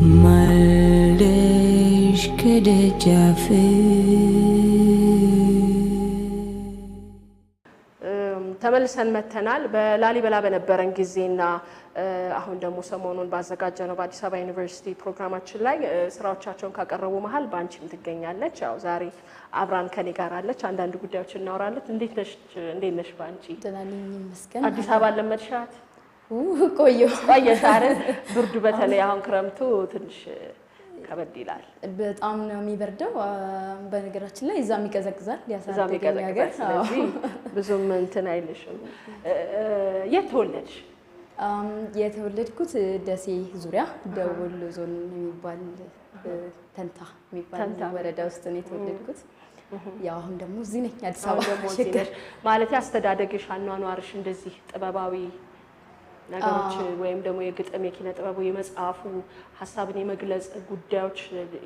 ማልሽ ከደጃፍ ተመልሰን መተናል በላሊበላ በነበረን ጊዜና አሁን ደግሞ ሰሞኑን ባዘጋጀነው በአዲስ አበባ ዩኒቨርሲቲ ፕሮግራማችን ላይ ስራዎቻቸውን ካቀረቡ መሃል ባንቺም ትገኛለች ያው ዛሬ አብራን ከኔ ጋር አለች አንዳንድ ጉዳዮች እናወራለን እንዴት ነሽ ባንቺ ደናነኝ መስገን አዲስ አበባ ለመድሻት ቆየሽ አይደል ብርዱ በተለይ አሁን ክረምቱ ትንሽ ከበድ ይላል በጣም ነው የሚበርደው በነገራችን ላይ እዛም ይቀዘቅዛል ያሳደገኝ ነገር ስለዚህ ብዙም እንትን አይልሽም የተወለድኩት ደሴ ዙሪያ ደቡብ ዞን የሚባል ተንታ የሚባል ወረዳ ውስጥ ነው የተወለድኩት ያው አሁን ደግሞ እዚህ ነኝ አዲስ አበባ ማለት ያስተዳደግሽ አኗኗርሽ እንደዚህ ጥበባዊ ነገሮች ወይም ደግሞ የግጥም የኪነ ጥበቡ የመጽሐፉ ሐሳብን የመግለጽ ጉዳዮች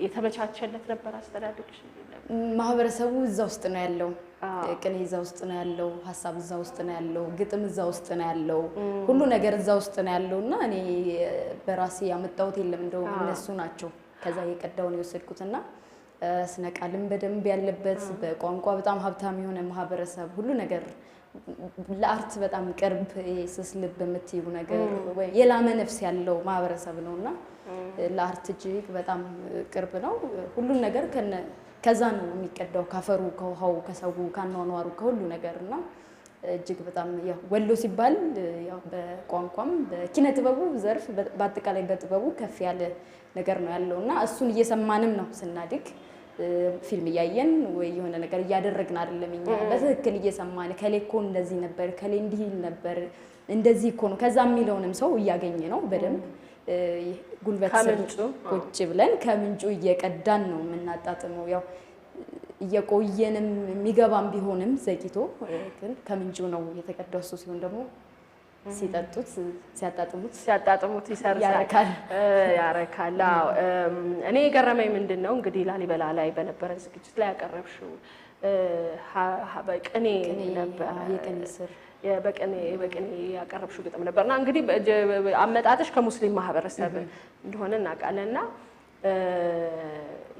የተመቻቸለት ነበር አስተዳደግሽ ማህበረሰቡ እዛ ውስጥ ነው ያለው ቅኔ እዛ ውስጥ ነው ያለው ሐሳብ እዛ ውስጥ ነው ያለው ግጥም እዛ ውስጥ ነው ያለው ሁሉ ነገር እዛ ውስጥ ነው ያለውና እኔ በራሴ ያመጣሁት የለም እንደው እነሱ ናቸው ከዛ የቀዳውን የወሰድኩትና ስነ ቃልም በደንብ ያለበት በቋንቋ በጣም ሀብታም የሆነ ማህበረሰብ ሁሉ ነገር ለአርት በጣም ቅርብ ስስልብ በመትይው ነገር ወይ የላመ ነፍስ ያለው ማህበረሰብ ነውና ለአርት እጅግ በጣም ቅርብ ነው ሁሉ ነገር ከዛ ነው የሚቀዳው ካፈሩ ከውሃው ከሰው ካኗኗሩ ከሁሉ ነገርና እጅግ በጣም ያው ወሎ ሲባል ያው በቋንቋም በኪነ ጥበቡ ዘርፍ በአጠቃላይ በጥበቡ ከፍ ያለ ነገር ነው ያለውና እሱን እየሰማንም ነው ስናድግ ፊልም ያየን ወይ የሆነ ነገር ያደረግን አይደለም እኛ በትክክል እየሰማን ከሌኮ እንደዚህ ነበር ከሌ እንዲህ ነበር እንደዚህ እኮ ነው ከዛ የሚለውንም ሰው እያገኘ ነው በደንብ ጉልበት ቁጭ ብለን ከምንጩ እየቀዳን ነው የምናጣጥመው ያው እየቆየንም የሚገባም ቢሆንም ዘቂቶ ግን ከምንጩ ነው የተቀዳው እሱ ሲሆን ደግሞ ሲጠጡት ሲያጣጥሙት ያረካል እኔ ገረመኝ ምንድነው እንግዲህ ላሊበላ ላይ በነበረን ዝግጅት ላይ ያቀረብሽው በቅኔ ነበር የቅኔ ስር በቅኔ ያቀረብሽው ግጥም ነበርና እንግዲህ አመጣጥሽ ከሙስሊም ማህበረሰብ እንደሆነ እናውቃለንና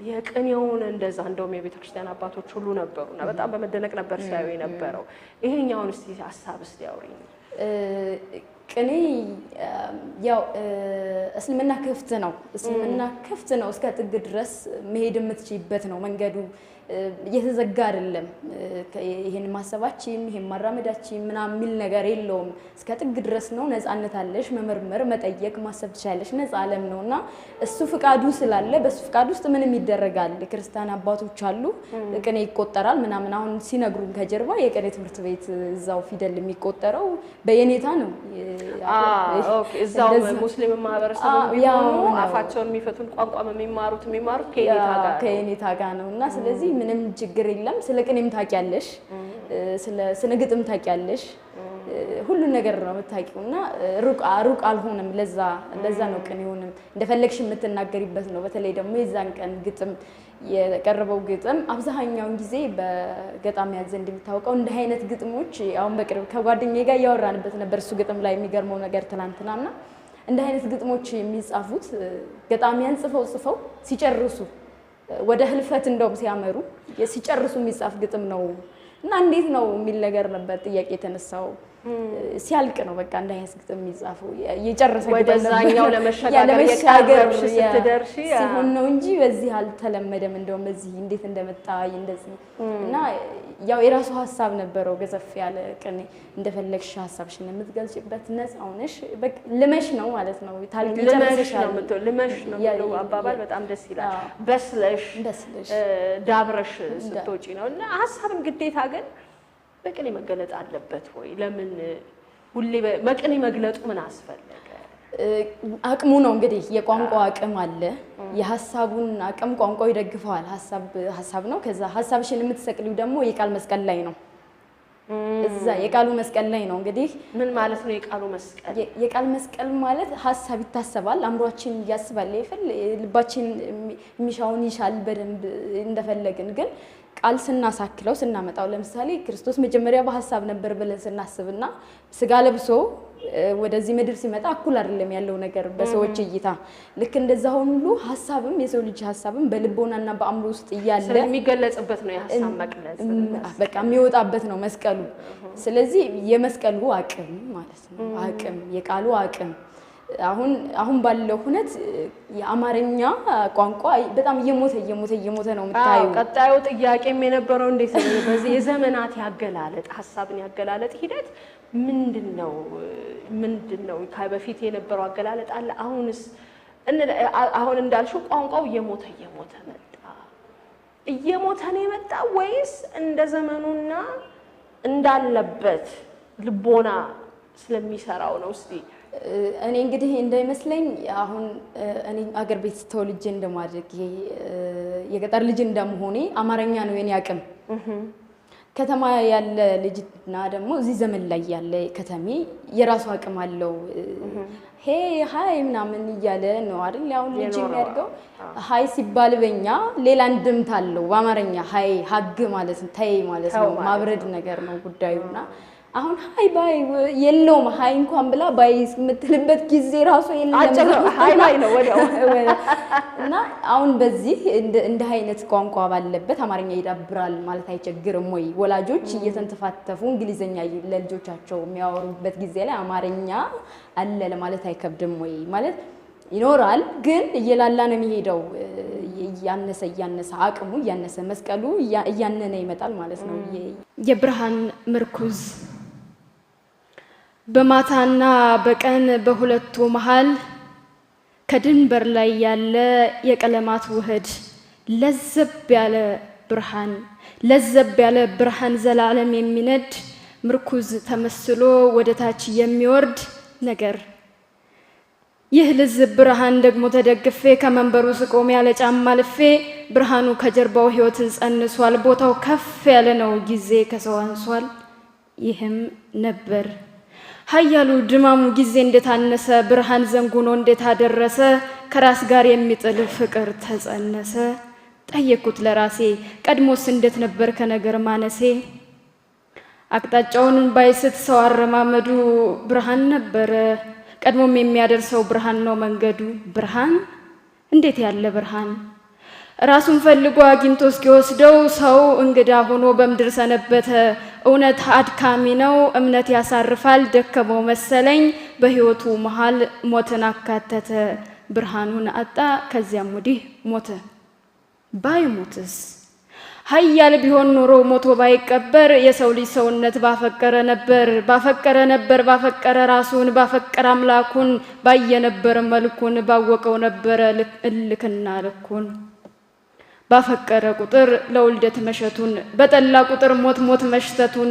የቅኔውን እንደዛ እንደውም የቤተክርስቲያን አባቶች ሁሉ ነበሩና በጣም በመደነቅ ነበር ሲያዩ የነበረው ይሄኛውን እስቲ ሐሳብ እስቲ ያውሪኝ ቅኔ ያው እስልምና ክፍት ነው እስከ ጥግ ድረስ መሄድ የምትችይበት ነው መንገዱ የተዘጋ አይደለም ይሄን ማሰባችን ይሄን ማራመዳችን ምናምን ሚል ነገር የለውም እስከ ጥግ ድረስ ነው ነፃነት አለሽ መመርመር መጠየቅ ማሰብ ትችላለሽ ነፃ ዓለም ነውና እሱ ፍቃዱ ስላለ በሱ ፍቃድ ውስጥ ምንም ይደረጋል ክርስቲያን አባቶች አሉ ቅኔ ይቆጠራል ምናምን አሁን ሲነግሩን ከጀርባ የቅኔ ትምህርት ቤት እዛው ፊደል የሚቆጠረው በየኔታ ነው ኦኬ እዛው ሙስሊም ማህበረሰብ ቢሆኑ አፋቸውን የሚፈቱን ቋንቋም የሚማሩት ከየኔታ ጋር ነውና ስለዚህ ምንም ችግር የለም ስለ ቅኔም ታውቂያለሽ ስለ ግጥም ታውቂያለሽ ሁሉ ነገር ነው የምታውቂውና ሩቅ አልሆነም ለዛ ነው ቅኔውንም እንደፈለግሽ የምትናገሪበት ነው በተለይ ደግሞ የዛን ቀን ግጥም የቀረበው ግጥም አብዛኛውን ጊዜ በገጣሚያን ዘንድ የሚታወቀው እንደ አይነት ግጥሞች አሁን በቅርብ ከጓደኛዬ ጋር ያወራንበት ነበር እሱ ግጥም ላይ የሚገርመው ነገር ትላንትናና እንደ አይነት ግጥሞች የሚጻፉት ገጣሚያን ጽፈው ሲጨርሱ ወደ ህልፈት እንደውም ሲያመሩ ሲጨርሱ የሚጻፍ ግጥም ነው እና እንዴት ነው የሚል ነገር ነበር ጥያቄ የተነሳው ሲያልቅ ነው በቃ እንደ አይነት ግጥም የሚጻፈው የጨረሰ ግጥም ወደዛኛው ለመሸጋገር የቀረብሽ ስትደርሺ ሲሆን ነው እንጂ በዚህ አልተለመደም እንደውም በዚህ እንዴት እንደመጣ እንደዚህ እና ያው የራሱ ሐሳብ ነበረው ገዘፍ ያለ ቅኔ እንደፈለግሽ ሐሳብሽን የምትገልጪበት ነፃው ነሽ በቃ ልመሽ ነው ማለት ነው ታልቂ ጨርሰሻል ልመሽ ነው የሚለው አባባል በጣም ደስ ይላል በስለሽ ዳብረሽ ስትወጪ ነውና ሐሳብን ግዴታ ግን በቅኔ መገለጥ አለበት ወይ ለምን ሁሌ በቅኔ መግለጡ ምን አስፈልገ አቅሙ ነው እንግዲህ የቋንቋ አቅም አለ የሐሳቡን አቅም ቋንቋው ይደግፈዋል ሐሳብ ነው ከዛ ሐሳብሽን የምትሰቅሊው ደግሞ የቃል መስቀል ላይ ነው እዛ የቃሉ መስቀል ላይ ነው እንግዲህ ምን ማለት ነው የቃል መስቀል ማለት ሐሳብ ይታሰባል አምሮአችን ያስባል ልባችን የሚሻውን ይሻል በደንብ እንደፈለግን ግን ቃል ስናሳክለው ስናመጣው ለምሳሌ ክርስቶስ መጀመሪያ በሐሳብ ነበር ብለን ስናስብና ስጋ ለብሶ ወደዚህ ምድር ሲመጣ እኩል አይደለም ያለው ነገር በሰዎች እይታ ልክ እንደዛ ሁሉ ሐሳብም የሰው ልጅ ሐሳብም በልቦናና በአእምሮ ውስጥ ይያለ ስለሚገለጽበት ነው የሐሳብ መቅለጽ በቃ የሚወጣበት ነው መስቀሉ ስለዚህ የመስቀሉ አቅም ማለት ነው አቅም የቃሉ አቅም አሁን ባለው ሁነት የአማርኛ ቋንቋ በጣም እየሞተ ነው የምታየው ቀጣዩ ጥያቄም የነበረው እንዴት ነው በዚህ የዘመናት ያገላለጥ ሐሳብን ያገላለጥ ሂደት ምንድነው ከበፊት የነበረው አገላለጥ አለ አሁን እንዳልሽው ቋንቋው እየሞተ ነው የመጣ ወይስ እንደ ዘመኑና እንዳለበት ልቦና ስለሚሰራው ነው እስቲ እኔ እንግዲህ እንደይመስለኝ አሁን እኔ አገር ቤት ተወልጄ እንደማድረግ የገጠር ልጅ እንደምሆኔ አማርኛ ነው የኔ አቅም ከተማ ያለ ልጅና ደግሞ እዚህ ዘመን ላይ ያለ ከተሜ የራሱ አቅም አለው ሃይ ምናምን ይያለ ነው አይደል ያው ልጅ የሚያድገው ሃይ ሲባል በእኛ ሌላ እንድምታ አለው በአማርኛ ሃይ ሀግ ማለት ነው ታይ ማለት ነው ማብረድ ነገር ነው ጉዳዩና አሁን ሃይ ባይ የለውም ሃይ እንኳን ብላ ባይ የምትልበት ጊዜ ራሱ የለም ሃይ ባይ ነው ወዲያው እና አሁን በዚህ እንደ አይነት ቋንቋ ባለበት አማርኛ ይዳብራል ማለት አይቸግርም ወይ ወላጆች እየተንተፋተፉ እንግሊዘኛ ለልጆቻቸው የሚያወሩበት ጊዜ ላይ አማርኛ አለ ለማለት አይከብድም ወይ ማለት ይኖራል ግን እየላላ ነው የሚሄደው ያነሰ አቅሙ ያነሰ መስቀሉ ያነነ ይመጣል ማለት ነው የብርሃን ምርኩዝ በማታና በቀን በሁለቱ መሃል ከድንበር ላይ ያለ የቀለማት ውህድ ለዘብ ያለ ብርሃን ዘላለም የሚነድ ምርኩዝ ተመስሎ ወደታች የሚወርድ ነገር ይህ ልዝብ ብርሃን ደግሞ ተደግፌ ከመንበሩ ስቆም ያለ ጫማ ልፌ ብርሃኑ ከጀርባው ሕይወትን ጸንሷል ቦታው ከፍ ያለ ነው ጊዜ ከሰው አንሷል ይህም ነበር ኃያሉ ድማሙ ጊዜ እንደታነሰ ብርሃን ዘንጉኖ እንደታደረሰ ከራስ ጋር የሚጥል ፍቅር ተጸነሰ ጠየቁት ለራሴ ቀድሞስ እንዴት ነበር ከነገር ማነሴ አቅጣጫውን ባይስት ሰው አረማመዱ ብርሃን ነበር ቀድሞም የሚያደርሰው ብርሃን ነው መንገዱ ብርሃን እንዴት ያለ ብርሃን ራሱን ፈልጎ አግኝቶ እስኪወስደው ሰው እንግዳ ሆኖ በመድር ሰነበተ እውነት አድካሚ ነው እምነት ያሳርፋል ደከመው መሰለኝ በህይወቱ መሃል ሞትን አካተተ ብርሃኑን አጣ ከዚያም ወዲህ ሞተ ባይሞትስ ኃያል ቢሆን ኖሮ ሞቶ ባይቀበር የሰው ልጅ ሰውነት ባፈቀረ ነበር ባፈቀረ ራሱን ባፈቀረ አምላኩን ባየነበር መልኩን ባወቀው ነበር ልክና ልኩን ባፈቀረ ቁጥር ለውልደት መሸቱን በጠላ ቁጥር ሞት መሽተቱን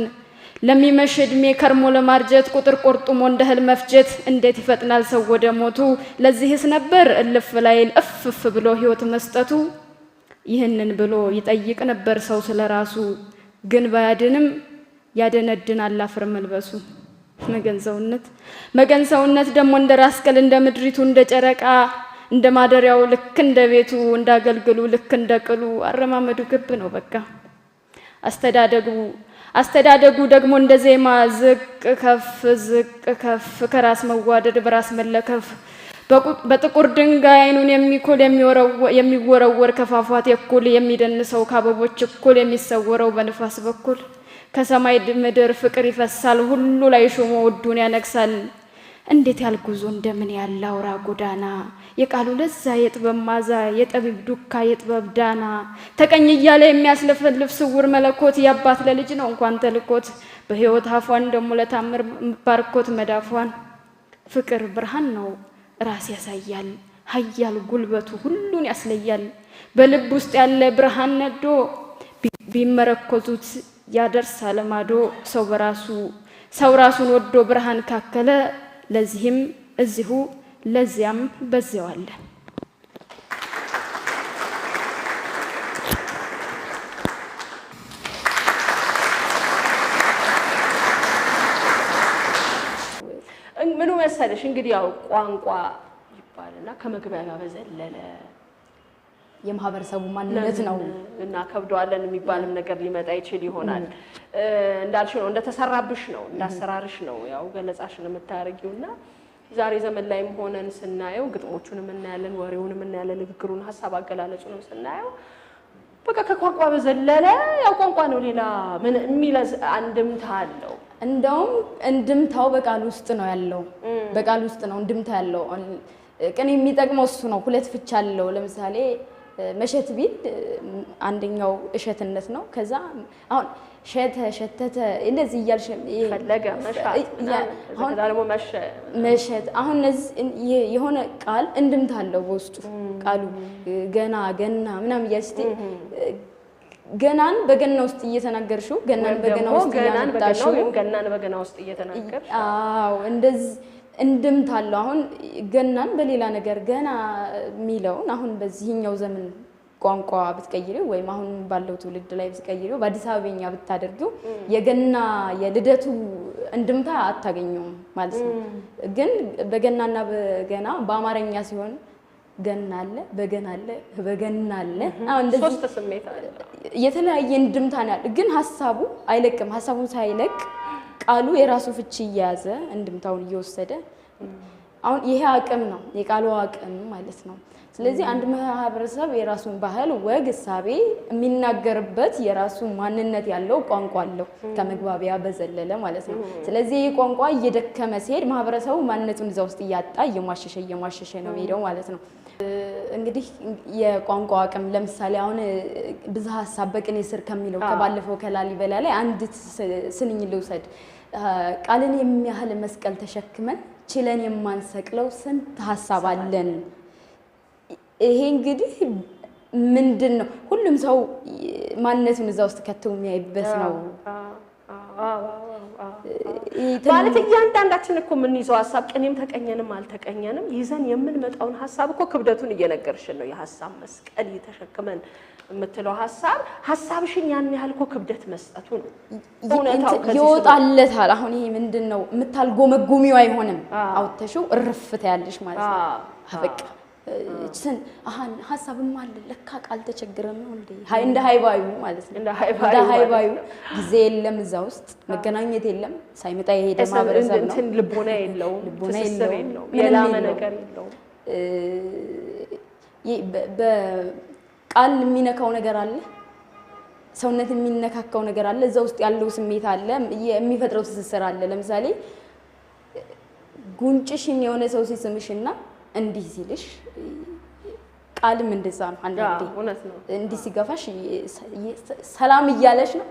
ለሚመሽ እድሜ ከርሞ ለማርጀት ቁጥር ቆርጡሞ እንደህል መፍጀት እንዴት ይፈጥናል ሰው ወደ ሞቱ ለዚህስ ነበር እልፍ ላይ እፍፍ ብሎ ህይወት መስጠቱ ይህንን ብሎ ይጠይቅ ነበር ሰው ስለራሱ ግን ባያድንም ያደነድናል አፈር መልበሱ መገንሰውነት ደግሞ እንደ ራስቀል እንደ ምድሪቱ እንደ ጨረቃ እንደ ማደሪያው ልክ እንደ ቤቱ እንዳገልግሉ ልክ እንደ ቅሉ አረማመዱ ግብ ነው በቃ አስተዳደጉ ደግሞ እንደ ዜማ ዝቅ ከፍ ከራስ መዋደድ በራስ መለከፍ በጥቁር ድንጋይ አይኑን የሚወረወር ከፋፋት እኩል የሚደንሰው ከአበቦች እኩል የሚሰወረው በንፋስ በኩል ከሰማይ ምድር ፍቅር ይፈሳል ሁሉ ላይ ሾሞ ውዱን ያነግሳል እንዴት ያልጉዞ እንደምን ያለ አውራ ጎዳና የቃሉ ለዛ የጥበብ ማዛ የጠቢብ ዱካ የጥበብ ዳና ተቀኝ እያለ የሚያስለፈልፍ ስውር መለኮት ያባት ለልጅ ነው እንኳን ተልኮት በህይወት አፏን ደሞ ለታምር ባርኮት መዳፏን ፍቅር ብርሃን ነው ራስ ያሳያል ኃያል ጉልበቱ ሁሉን ያስለያል በልብ ውስጥ ያለ ብርሃን ነዶ ቢመረኮዙት ያደርሳል ማዶ ሰው ራሱን ወዶ ብርሃን ካከለ ለዚህም እዚሁ ለዚያም በዚያው አለ ምኑ መሰለሽ እንግዲህ ያው ቋንቋ ይባልና ከመግባቢያ በዘለለ የማህበረሰቡ ማንነት ነው እና ከብደዋለን የሚባልም ነገር ሊመጣ ይችል ይሆናል። እንዳልሽ ነው እንደተሰራብሽ ነው እንዳሰራርሽ ነው ያው ገለጻሽን የምታረጊውና ዛሬ ዘመን ላይም ሆነን ስናየው ግጥሞቹንም እናያለን፣ ወሬውንም እናያለን፣ ንግግሩን ሐሳብ አገላለጹንም ስናየው በቃ ከቋንቋ በዘለለ ያው ቋንቋ ነው ሌላ ምን የሚለዝ አንድምታ አለው። እንደውም እንድምታው በቃል ውስጥ ነው ያለው። በቃል ውስጥ ነው እንድምታ ያለው። ቅኔ የሚጠቅመው እሱ ነው። ሁለት ፍቻ አለው። ለምሳሌ መሸት ቢል አንደኛው እሸትነት ነው። ከዛ አሁን ሸተ ሸተተ እንደዚህ እያልሽ ፈለገ መሻት አሁን ደግሞ መሸት አሁን የሆነ ቃል እንድምታ አለው በውስጡ ቃሉ ገና ገና ምናምን እያልሽ ገናን በገና ውስጥ እየተናገርሽው ገናን በገና ውስጥ እያመጣሽው ገናን በገና ውስጥ እየተናገርሽ አዎ እንደዚህ እንድምታ አለው። አሁን ገናን በሌላ ነገር ገና የሚለውን አሁን በዚህኛው ዘመን ቋንቋ ብትቀይሪው ወይም አሁን ባለው ትውልድ ላይ ብትቀይሪው በአዲስ አበባኛ ብታደርጊው የገና የልደቱ እንድምታ አታገኙም ማለት ነው። ግን በገናና በገና በአማርኛ ሲሆን ገና አለ፣ በገና አለ፣ በገና አለ። አሁን እንደዚህ ሶስት ስሜት አለ። የተለያየ እንድምታ ነው ያለው። ግን ሐሳቡ አይለቅም። ሐሳቡን ሳይለቅ ቃሉ የራሱ ፍቺ እየያዘ እንድምታውን እየወሰደ አሁን ይሄ አቅም ነው የቃሉ አቅም ማለት ነው። ስለዚህ አንድ ማህበረሰብ የራሱን ባህል ወግ እሳቤ የሚናገርበት የራሱ ማንነት ያለው ቋንቋ አለው ከመግባቢያ በዘለለ ማለት ነው። ስለዚህ ይሄ ቋንቋ እየደከመ ሲሄድ ማህበረሰቡ ማንነቱን እዛ ውስጥ እያጣ እየማሸሸ ነው ሄደው ማለት ነው። እንግዲህ የቋንቋ አቅም ለምሳሌ አሁን ብዝሃ ሐሳብ በቅኔ ስር ከሚለው ከባለፈው ከላሊበላ ላይ አንድ ስንኝ ልውሰድ። ቃልን የሚያህል መስቀል ተሸክመን ችለን የማንሰቅለው ስንት ሐሳብ አለን። ይሄ እንግዲህ ምንድነው ሁሉም ሰው ማንነቱን እዛ ውስጥ ከተው የሚያይበት ነው። ማለት እያንዳንዳችን እኮ የምንይዘው ሐሳብ ቅኔም ተቀኘንም አልተቀኘንም ይዘን የምንመጣውን ሐሳብ እኮ ክብደቱን እየነገርሽን ነው። የሐሳብ መስቀል እየተሸከመን የምትለው ሐሳብሽን ያን ያህል እኮ ክብደት መስጠቱ ነው። ይወጣለታል። አሁን ይሄ ምንድነው የምታልጎመጉሚው አይሆንም። አውጥተሽው እርፍት ያለሽ ማለት ነው። በቃ ሐሳብም አለ ለካ ቃል ተቸግረን ነው እንደ ሃይባዩ ማለት ነው። እንደ ሃይባዩ ጊዜ የለም እዛ ውስጥ መገናኘት የለም። ሳይመጣ የሄደ ማህበረሰብ ነው። እንትን ልቦና የለውም፣ ትስስር የለውም፣ የላመ ነገር የለውም። በቃል የሚነካው ነገር አለ፣ ሰውነት የሚነካካው ነገር አለ፣ እዛ ውስጥ ያለው ስሜት አለ፣ የሚፈጥረው ትስስር አለ። ለምሳሌ ጉንጭሽን የሆነ ሰው ሲስምሽና እንዲህ ሲልሽ ቃልም እንደዛ ነው። አንዳንዴ እንዲህ ሲገፋሽ ሰላም እያለሽ ነው፣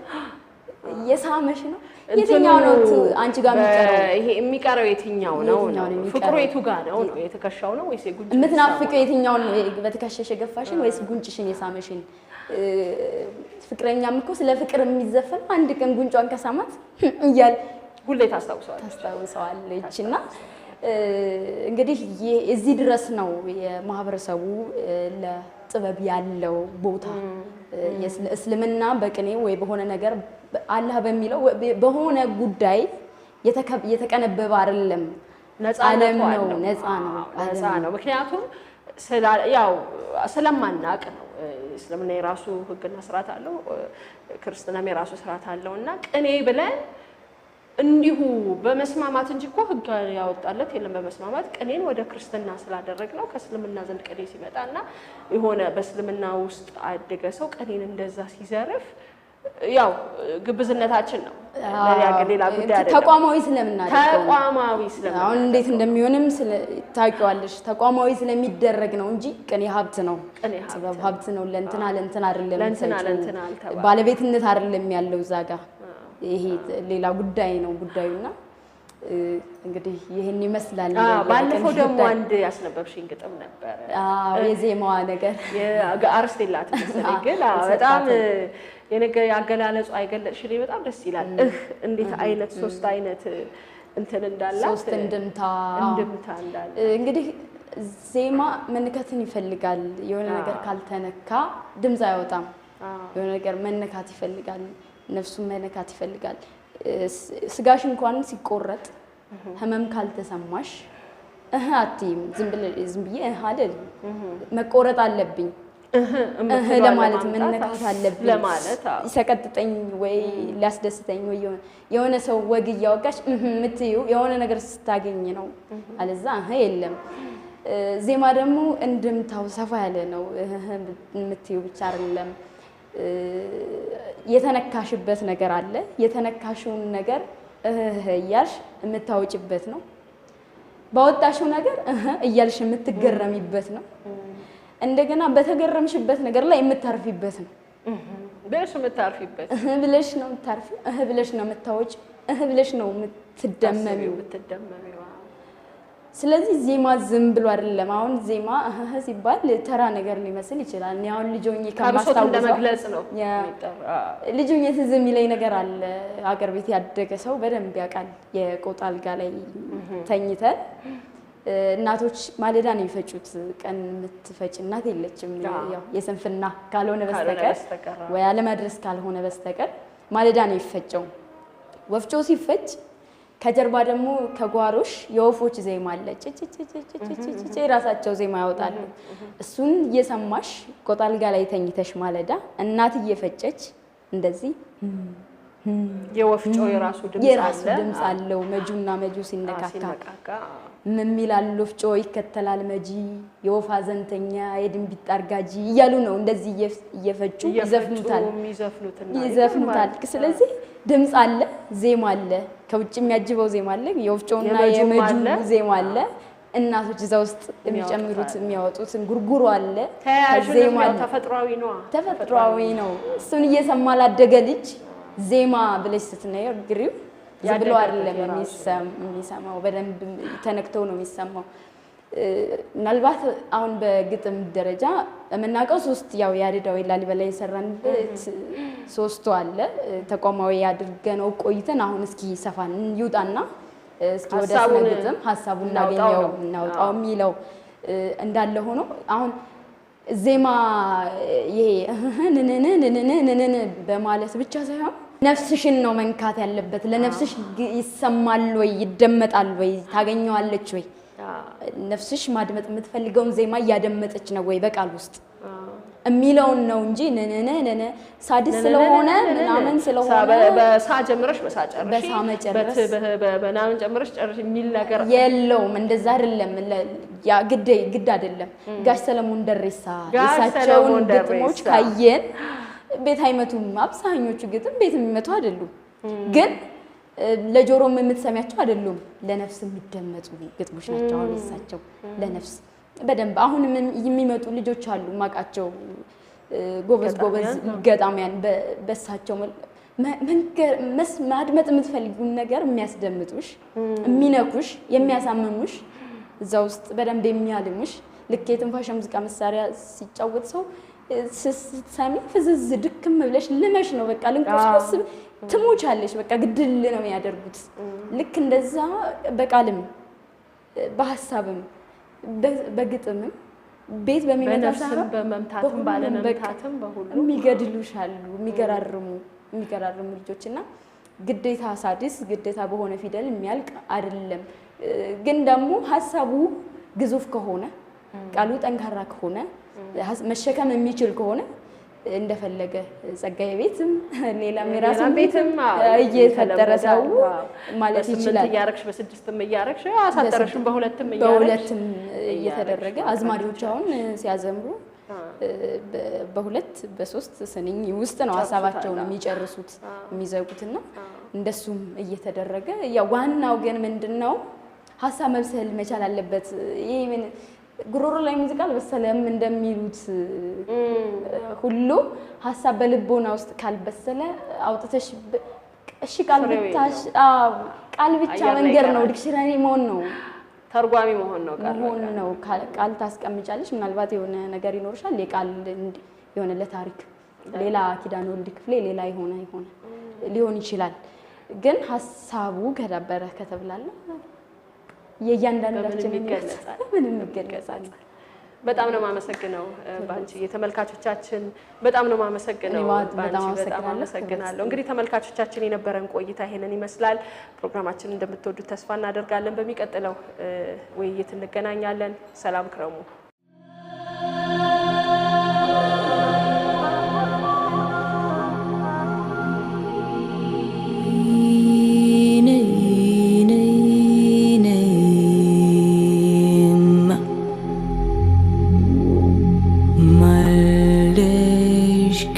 እየሳመሽ ነው። የትኛው ነው አንቺ ጋር የሚቀረው? ይሄ የሚቀረው የትኛው ነው? ፍቅሩ የቱ ጋር ነው? የተከሻው ነው ወይስ የጉንጭ? የምትናፍቂው የትኛው ነው? በትከሻሽ የገፋሽን ወይስ ጉንጭሽን የሳመሽን? ፍቅረኛም እኮ ስለ ፍቅር የሚዘፈን አንድ ቀን ጉንጯን ከሳማት እያለ ሁሌ ታስታውሰዋለች እና እንግዲህ እዚህ ድረስ ነው የማህበረሰቡ ለጥበብ ያለው ቦታ። እስልምና በቅኔ ወይ በሆነ ነገር አላህ በሚለው በሆነ ጉዳይ የተቀነበበ አይደለም። ዓለም ነው፣ ነፃ ነው። ምክንያቱም ያው ስለማናቅ ነው። እስልምና የራሱ ህግና ስርዓት አለው፣ ክርስትናም የራሱ ስርዓት አለውና ቅኔ ብለን እንዲሁ በመስማማት እንጂ እኮ ህግ ያወጣለት የለም። በመስማማት ቅኔን ወደ ክርስትና ስላደረግነው ከእስልምና ዘንድ ቅኔ ሲመጣና የሆነ በእስልምና ውስጥ አደገ ሰው ቅኔን እንደዛ ሲዘርፍ ያው ግብዝነታችን ነው። ሌላ ጉዳይ አይደለም። ተቋማዊ ስለምናደርገው አሁን እንዴት እንደሚሆንም ታውቂዋለሽ። ተቋማዊ ስለሚደረግ ነው እንጂ ቅኔ ሀብት ነው፣ ጥበብ ሀብት ነው። ለእንትና አይደለም፣ ባለቤትነት አይደለም ያለው እዛ ጋር። ይሄ ሌላ ጉዳይ ነው ጉዳዩና እንግዲህ ይሄን ይመስላል። ባለፈው ደግሞ አንድ ያስነበብሽኝ ግጥም ነበር። የዜማዋ ነገር አርስት የላትም መሰለኝ፣ ግን በጣም የነገር ያገላለጹ አይገለጽሽልኝ በጣም ደስ ይላል። እንዴት አይነት ሶስት አይነት እንትን እንዳላት ሶስት እንድምታ እንዳለ እንግዲህ ዜማ መንከትን ይፈልጋል። የሆነ ነገር ካልተነካ ድምፅ አይወጣም። የሆነ ነገር መነካት ይፈልጋል፣ ነፍሱን መነካት ይፈልጋል። ስጋሽ እንኳን ሲቆረጥ ህመም ካልተሰማሽ አትይም። ዝም ብዬ አይደል መቆረጥ አለብኝ ለማለት መነካት አለብኝ ለማለት ይሰቀጥጠኝ ወይ ሊያስደስተኝ ወይ የሆነ ሰው ወግ እያወጋሽ ምትዩ የሆነ ነገር ስታገኝ ነው አለዛ የለም ዜማ ደግሞ እንድምታው ሰፋ ያለ ነው ምትዩ ብቻ አይደለም የተነካሽበት ነገር አለ የተነካሽውን ነገር እያልሽ የምታውጭበት ነው ባወጣሽው ነገር እያልሽ የምትገረሚበት ነው እንደገና በተገረምሽበት ነገር ላይ የምታርፊበት ነው ብለሽ ነው የምታርፊ ብለሽ ነው የምታወጪ ብለሽ ነው የምትደመሚው ስለዚህ ዜማ ዝም ብሎ አይደለም አሁን ዜማ ሲባል ተራ ነገር ሊመስል ይችላል እኔ አሁን ልጆኝ ከማስታወስ ለመግለጽ ነው ልጆኝ ትዝም ይለኝ ነገር አለ አገር ቤት ያደገ ሰው በደንብ ያውቃል የቆጣ አልጋ ላይ ተኝተን እናቶች ማለዳ ነው ይፈጩት ቀን የምትፈጭ እናት የለችም ያው የስንፍና ካልሆነ በስተቀር ወይ አለመድረስ ካልሆነ በስተቀር ማለዳ ነው ይፈጨው ወፍጮ ሲፈጭ ከጀርባ ደግሞ ከጓሮሽ የወፎች ዜማ አለ ጭጭጭጭጭጭጭ ራሳቸው ዜማ ያወጣሉ እሱን እየሰማሽ ቆጣ አልጋ ላይ ተኝተሽ ማለዳ እናት እየፈጨች እንደዚህ የወፍጮ የራሱ ድምጽ አለው መጁና መጁ ሲነካካ ምሚላል ወፍጮ ይከተላል መጂ የወፋ ዘንተኛ የድንቢጥ አርጋጂ እያሉ ነው እንደዚህ እየፈጩ ይዘፍኑታል ስለዚህ ድምጽ አለ ዜማ አለ ከውጭ የሚያጅበው ዜማ አለ የወፍጮና የመጁ ዜማ አለ እናቶች እዛ ውስጥ የሚጨምሩት የሚያወጡትን ጉርጉሩ አለ ዜማ ተፈጥሯዊ ነው እሱን እየሰማ ላደገ ልጅ ዜማ ብለሽ ስትነየው ግሪው ዝብሎ አይደለም የሚሰማው በደንብ ተነክተው ነው የሚሰማው ምናልባት አሁን በግጥም ደረጃ የምናውቀው 3 ያው ያሬዳዊ ላሊበላ የሰራንበት 3 አለ ተቋማዊ ያድርገነው ቆይተን አሁን እስኪ ሰፋን ይውጣና እስኪ ወደ ስነ ግጥም ሐሳቡን እናውጣው የሚለው እንዳለ ሆኖ አሁን ዜማ ይሄ ነነነነነነነ በማለት ብቻ ሳይሆን ነፍስሽን ነው መንካት ያለበት ለነፍስሽ ይሰማል ወይ ይደመጣል ወይ ታገኘዋለች ወይ ነፍስሽ ማድመጥ የምትፈልገውን ዜማ ያደመጠች ነው ወይ በቃል ውስጥ የሚለውን ነው እንጂ ነነነነነ ሳድስ ስለሆነ ምናምን ስለሆነ በሳ ጀምረሽ በሳ በናምን ጀምረሽ ጨርሽ የሚል ነገር የለውም እንደዛ አይደለም ያ ግድ አይደለም ጋሽ ሰለሞን ደሬሳ የሳቸውን ግጥሞች ካየን ቤት አይመቱም አብዛኞቹ ግጥም ቤት የሚመቱ አይደሉም ግን ለጆሮም የምትሰሚያቸው አይደሉም ለነፍስ የሚደመጡ ግጥሞች ናቸው አሁን የሳቸው ለነፍስ በደንብ አሁን የሚመጡ ልጆች አሉ ማቃቸው ጎበዝ ገጣሚያን በሳቸው ማድመጥ የምትፈልጉን ነገር የሚያስደምጡሽ የሚነኩሽ የሚያሳምሙሽ እዛ ውስጥ በደንብ የሚያልሙሽ ልክ የትንፋሽ ሙዚቃ መሳሪያ ሲጫወት ሰው ስትሰሚ ፍዝዝ ድክም ብለሽ ልመሽ ነው በቃ ልንቆስቆስ ትሞቻለሽ በቃ ግድል ነው የሚያደርጉት ልክ እንደዛ በቃልም በሐሳብም በግጥምም ቤት በሚመጣ ሰዓት በመምታትም ባለመምታትም በሁሉ የሚገድሉሻሉ የሚገራርሙ ልጆችና ግዴታ ሳዲስ ግዴታ በሆነ ፊደል የሚያልቅ አይደለም ግን ደግሞ ሐሳቡ ግዙፍ ከሆነ ቃሉ ጠንካራ ከሆነ መሸከም የሚችል ከሆነ እንደፈለገ ጸጋዬ ቤትም ሌላም የራሱን ቤትም እየፈጠረ ሰው ማለት ይችላል ያረክሽ በ6ም ያረክሽ አሳጠረሽም በ2ም እየተደረገ አዝማሪዎች አሁን ሲያዘምሩ በ2 በ3 ስንኝ ውስጥ ነው ሐሳባቸውን የሚጨርሱት የሚዘጉትና እንደሱም እየተደረገ ያ ዋናው ግን ምንድነው ሐሳብ መብሰል መቻል አለበት ይሄ ምን ጉሮሮ ላይ ሙዚቃ አልበሰለም እንደሚሉት ሁሉ ሐሳብ በልቦና ውስጥ ካልበሰለ አውጥተሽ እሺ ቃል ብቻ መንገር ነው ዲክሽነሪ መሆን ነው ተርጓሚ መሆን ነው ቃል ታስቀምጫለሽ ምናልባት የሆነ ነገር ይኖርሻል የቃል የሆነ ለታሪክ ሌላ ኪዳን ወልድ ክፍሌ ሌላ ሊሆን ይችላል ግን ሐሳቡ ከዳበረ ከተብላለ የእያንዳንዳችን ምንም ይገለጻል በጣም ነው ማመሰግነው ባንቺ የተመልካቾቻችን በጣም ነው ማመሰግነው ባንቺ በጣም አመሰግናለሁ እንግዲህ ተመልካቾቻችን የነበረን ቆይታ ይሄንን ይመስላል ፕሮግራማችንን እንደምትወዱት ተስፋ እናደርጋለን በሚቀጥለው ውይይት እንገናኛለን ሰላም ክረሙ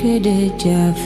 ከደጃፍ